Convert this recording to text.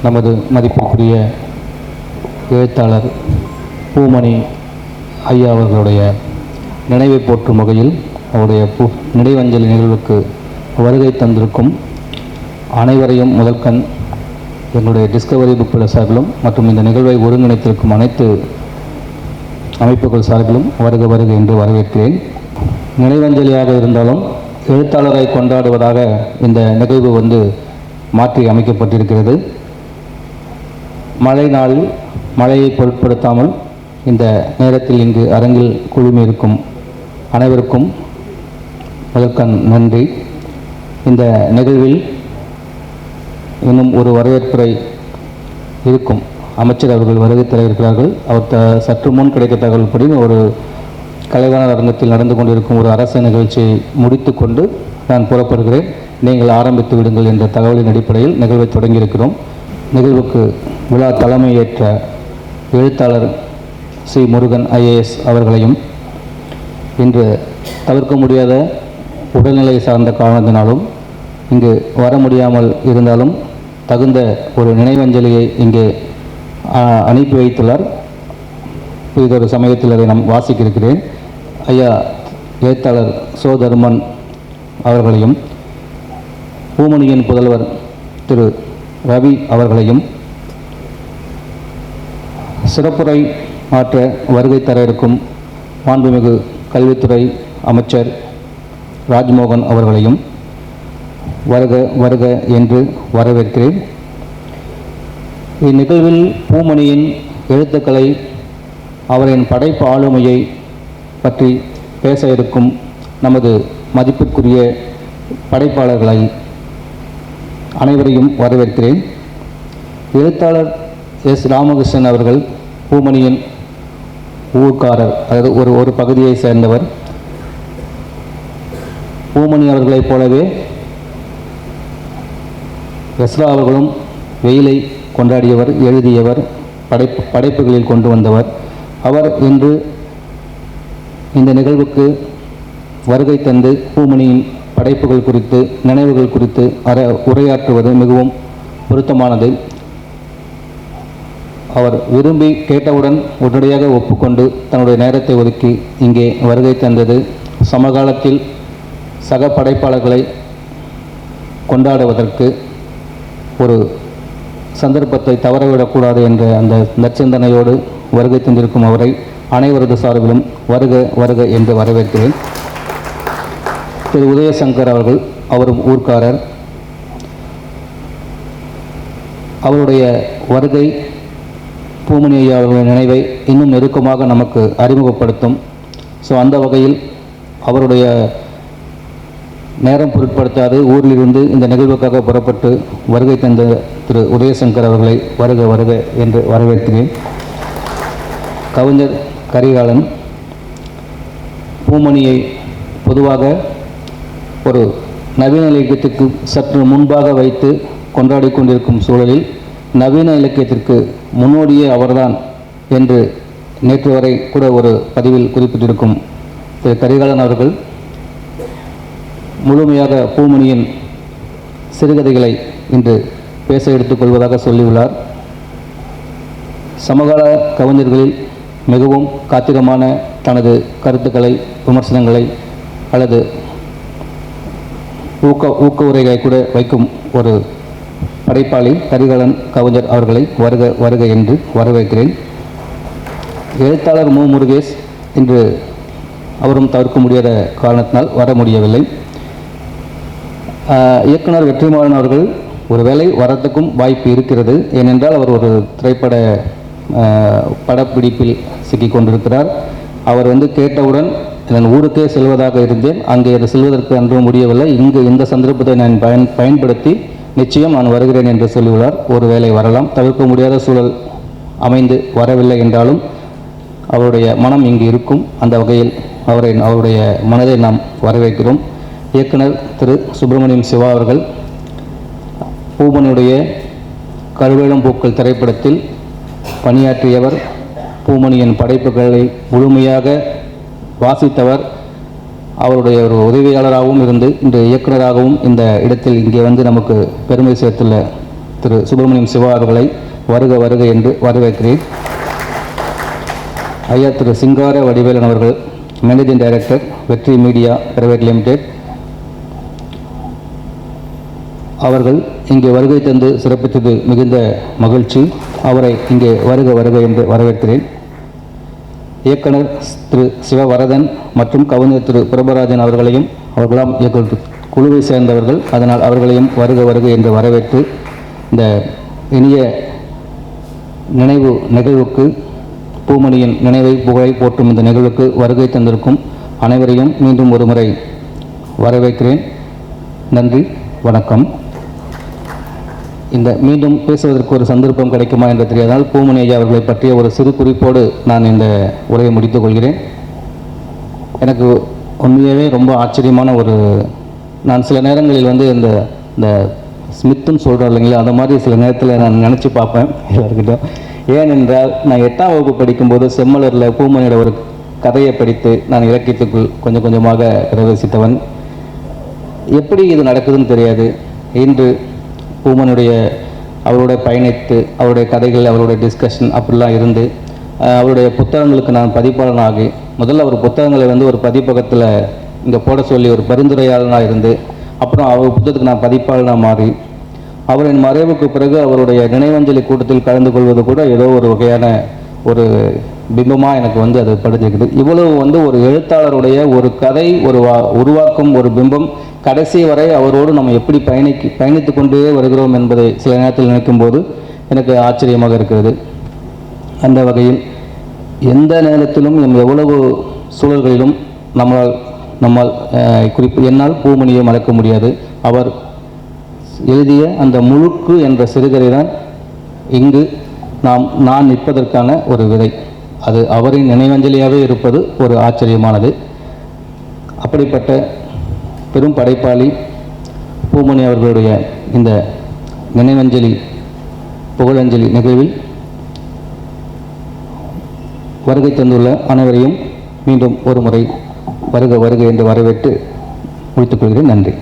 நமது மதிப்பிற்குரிய எழுத்தாளர் பூமணி ஐயா அவர்களுடைய நினைவை போற்றும் வகையில் அவருடைய நினைவஞ்சலி நிகழ்வுக்கு வருகை தந்திருக்கும் அனைவரையும் முதற்கண் எங்களுடைய டிஸ்கவரி புக் சார்பிலும் மற்றும் இந்த நிகழ்வை ஒருங்கிணைத்திருக்கும் அனைத்து அமைப்புகள் சார்பிலும் வருக வருக என்று வரவேற்கிறேன். நினைவஞ்சலியாக இருந்தாலும் எழுத்தாளரை கொண்டாடுவதாக இந்த நிகழ்வு மாற்றி அமைக்கப்பட்டிருக்கிறது. மழை நாளில் மழையை பொருட்படுத்தாமல் இந்த நேரத்தில் இங்கு அரங்கில் குழுமியிருக்கும் அனைவருக்கும் முதற்கண் நன்றி. இந்த நிகழ்வில் இன்னும் ஒரு வரவேற்புரை இருக்கும். அமைச்சர் அவர்கள் வருகை தர இருக்கிறார்கள். அவர் சற்று முன் கிடைத்த தகவல்படி ஒரு கலைவாணர் அரங்கத்தில் நடந்து கொண்டிருக்கும் ஒரு அரசு நிகழ்ச்சியை முடித்து கொண்டு நான் புறப்படுகிறேன், நீங்கள் ஆரம்பித்து விடுங்கள் என்ற தகவலின் அடிப்படையில் நிகழ்வை தொடங்கியிருக்கிறோம். நிகழ்வுக்கு விழா தலைமையேற்ற எழுத்தாளர் சி. முருகன் ஐஏஎஸ் அவர்களையும் இன்று தவிர்க்க முடியாத உடல்நிலை சார்ந்த காரணத்தினாலும் இங்கு வர முடியாமல் இருந்தாலும் தகுந்த ஒரு நினைவஞ்சலியை இங்கே அனுப்பி வைத்துள்ளார். இதொரு சமயத்தில் அதை நான் வாசிக்க இருக்கிறேன். ஐயா எழுத்தாளர் சோ. தர்மன் அவர்களையும் பூமணியின் புதல்வர் திரு ரவி அவர்களையும் சிறப்புரை ஆற்ற வருகை தர இருக்கும் மாண்புமிகு கல்வித்துறை அமைச்சர் ராஜ்மோகன் அவர்களையும் வருக வருக என்று வரவேற்கிறேன். இந்நிகழ்வில் பூமணியின் எழுத்துக்களை, அவரின் படைப்பு ஆளுமையை பற்றி பேச இருக்கும் நமது மதிப்பிற்குரிய படைப்பாளர்களை அனைவரையும் வரவேற்கிறேன். எழுத்தாளர் எஸ். ராமகிருஷ்ணன் அவர்கள் பூமணியின் ஊர்க்காரர், அதாவது ஒரு பகுதியை சேர்ந்தவர். பூமணி அவர்களைப் போலவே எஸ்ரா அவர்களும் வெயிலை கொண்டாடியவர், எழுதியவர், படைப்புகளில் கொண்டு வந்தவர். அவர் இன்று இந்த நிகழ்வுக்கு வருகை தந்து பூமணியின் படைப்புகள் குறித்து, நினைவுகள் குறித்து உரையாற்றுவது மிகவும் பொருத்தமானது. அவர் விரும்பி கேட்டவுடன் உடனடியாக ஒப்புக்கொண்டு தன்னுடைய நேரத்தை ஒதுக்கி இங்கே வருகை தந்தது சமகாலத்தில் சக படைப்பாளர்களை கொண்டாடுவதற்கு ஒரு சந்தர்ப்பத்தை தவறவிடக்கூடாது என்ற அந்த நற்சிந்தனையோடு வருகை தந்திருக்கும் அவரை அனைவரது சார்பிலும் வருக வருக என்று வரவேற்கிறேன். திரு உதயசங்கர் அவர்கள், அவரும் ஊர்க்காரர். அவருடைய வருகை பூமணி ஐயா அவர்களின் நினைவை இன்னும் நெருக்கமாக நமக்கு அறிமுகப்படுத்தும். அந்த வகையில் அவருடைய நேரம் பொருட்படுத்தாது ஊரிலிருந்து இந்த நிகழ்வுக்காக புறப்பட்டு வருகை தந்த திரு உதயசங்கர் அவர்களை வருக வருக என்று வரவேற்கிறேன். கவிஞர் கரிகாலன் பூமணியை பொதுவாக ஒரு நவீன இலக்கியத்திற்கு சற்று முன்பாக வைத்து கொண்டாடி கொண்டிருக்கும் சூழலில் நவீன இலக்கியத்திற்கு முன்னோடியே அவர்தான் என்று நேற்று வரை கூட ஒரு பதிவில் குறிப்பிட்டிருக்கும் திரு கரிகாலன் அவர்கள் முழுமையாக பூமணியின் சிறுகதைகளை இன்று பேச எடுத்துக்கொள்வதாக சொல்லியுள்ளார். சமகால கவிஞர்களில் மிகவும் காத்திரமான தனது கருத்துக்களை, விமர்சனங்களை அல்லது ஊக்க உரைகளை கூட வைக்கும் ஒரு படைப்பாளி கரிகாலன் கவிஞர் அவர்களை வருக வருக என்று வரவேற்கிறேன். எழுத்தாளர் மு. முருகேஷ் இன்று அவரும் தவிர்க்க முடியாத காரணத்தினால் வர முடியவில்லை. இயக்குனர் வெற்றிமாறன் அவர்கள் ஒருவேளை வரத்துக்கும் வாய்ப்பு இருக்கிறது. ஏனென்றால் அவர் ஒரு திரைப்பட படப்பிடிப்பில் சிக்கிக் கொண்டிருக்கிறார். அவர் கேட்டவுடன் நான் ஊருக்கே செல்வதாக இருந்தேன், அங்கே அது செல்வதற்கு அன்றும் முடியவில்லை, இங்கு இந்த சந்தர்ப்பத்தை நான் பயன்படுத்தி நிச்சயம் நான் வருகிறேன் என்று சொல்லியுள்ளார். ஒருவேளை வரலாம், தவிர்க்க முடியாத சூழல் அமைந்து வரவில்லை என்றாலும் அவருடைய மனம் இங்கு இருக்கும். அந்த வகையில் அவருடைய மனதை நாம் வரவேற்கிறோம். இயக்குனர் திரு சுப்பிரமணியம் சிவா அவர்கள் பூமணியுடைய கருவேலம் பூக்கள் திரைப்படத்தில் பணியாற்றியவர். பூமணியின் படைப்புகளை முழுமையாக வாசித்தவர். அவருடைய ஒரு உதவியாளராகவும் இருந்து இன்று இயக்குநராகவும் இந்த இடத்தில் இங்கே நமக்கு பெருமை சேர்த்துள்ள திரு சுப்பிரமணியம் சிவா அவர்களை வருக வருக என்று வரவேற்கிறேன். ஐயா திரு சிங்கார வடிவேலன் அவர்கள், மேனேஜிங் டைரக்டர், வெற்றி மீடியா பிரைவேட் லிமிடெட் அவர்கள் இங்கே வருகை தந்து சிறப்பித்தது மிகுந்த மகிழ்ச்சி. அவரை இங்கே வருக வருக என்று வரவேற்கிறேன். இயக்குனர் திரு சிவவரதன் மற்றும் கவிஞர் திரு பிரபராஜன் அவர்களையும், அவர்களாம் இயக்குனர் குழுவை சேர்ந்தவர்கள், அதனால் அவர்களையும் வருக வருக என்று வரவேற்று இந்த இனிய நினைவு நிகழ்வுக்கு, பூமணியின் நினைவை புகழை போற்றும் இந்த நிகழ்வுக்கு வருகை தந்திருக்கும் அனைவரையும் மீண்டும் ஒரு முறை வரவேற்கிறேன். நன்றி, வணக்கம். இந்த மீண்டும் பேசுவதற்கு ஒரு சந்தர்ப்பம் கிடைக்குமா என்று தெரியாதனால் பூமணி ஐயா அவர்களை பற்றிய ஒரு சிறு குறிப்போடு நான் இந்த உரையை முடித்துக் கொள்கிறேன். எனக்கு உண்மையாகவே ரொம்ப ஆச்சரியமான நான் சில நேரங்களில் இந்த இந்த ஸ்மித்துன்னு சொல்கிறோம் இல்லைங்களா, அந்த மாதிரி சில நேரத்தில் நான் நினச்சி பார்ப்பேன் எல்லாருக்கிட்ட. ஏனென்றால் நான் 8ஆம் வகுப்பு படிக்கும்போது செம்மலரில் பூமணியோட ஒரு கதையை படித்து நான் இலக்கியத்துக்குள் கொஞ்சம் கொஞ்சமாக பிரவேசித்தவன். எப்படி இது நடக்குதுன்னு தெரியாது. இன்று பூமனுடைய அவருடைய பயணித்து அவருடைய கதைகள், அவருடைய டிஸ்கஷன் அப்படிலாம் இருந்து அவருடைய புத்தகங்களுக்கு நான் பதிப்பாளனாகி, முதல்ல அவர் புத்தகங்களை ஒரு பதிப்பகத்தில் இங்கே போட சொல்லி ஒரு பரிந்துரையாளனாக இருந்து, அப்புறம் அவர் புத்தகத்துக்கு நான் பதிப்பாளனாக மாறி, அவரின் மறைவுக்கு பிறகு அவருடைய நினைவஞ்சலி கூட்டத்தில் கலந்து கொள்வது கூட ஏதோ ஒரு வகையான ஒரு பிம்பமாக எனக்கு அது படிச்சிருக்குது. இவ்வளவு ஒரு எழுத்தாளருடைய ஒரு கதை, ஒரு உருவாக்கும் ஒரு பிம்பம், கடைசி வரை அவரோடு நம்ம எப்படி பயணித்து கொண்டே வருகிறோம் என்பதை சில நேரத்தில் நினைக்கும் போது எனக்கு ஆச்சரியமாக இருக்கிறது. அந்த வகையில் எந்த நேரத்திலும் எவ்வளவு சூழல்களிலும் என்னால் பூமணியை மறக்க முடியாது. அவர் எழுதிய அந்த முழுக்கு என்ற சிறுகதை தான் இங்கு நான் நிற்பதற்கான ஒரு விதை. அது அவரின் நினைவஞ்சலியாகவே இருப்பது ஒரு ஆச்சரியமானது. அப்படிப்பட்ட பெரும் படைப்பாளி பூமணி அவர்களுடைய இந்த நினைவஞ்சலி புகழஞ்சலி நிகழ்வில் வருகை தந்துள்ள அனைவரையும் மீண்டும் ஒரு முறை வருக வருக என்று வரவேற்று முடித்துக் கொள்கிறேன். நன்றி.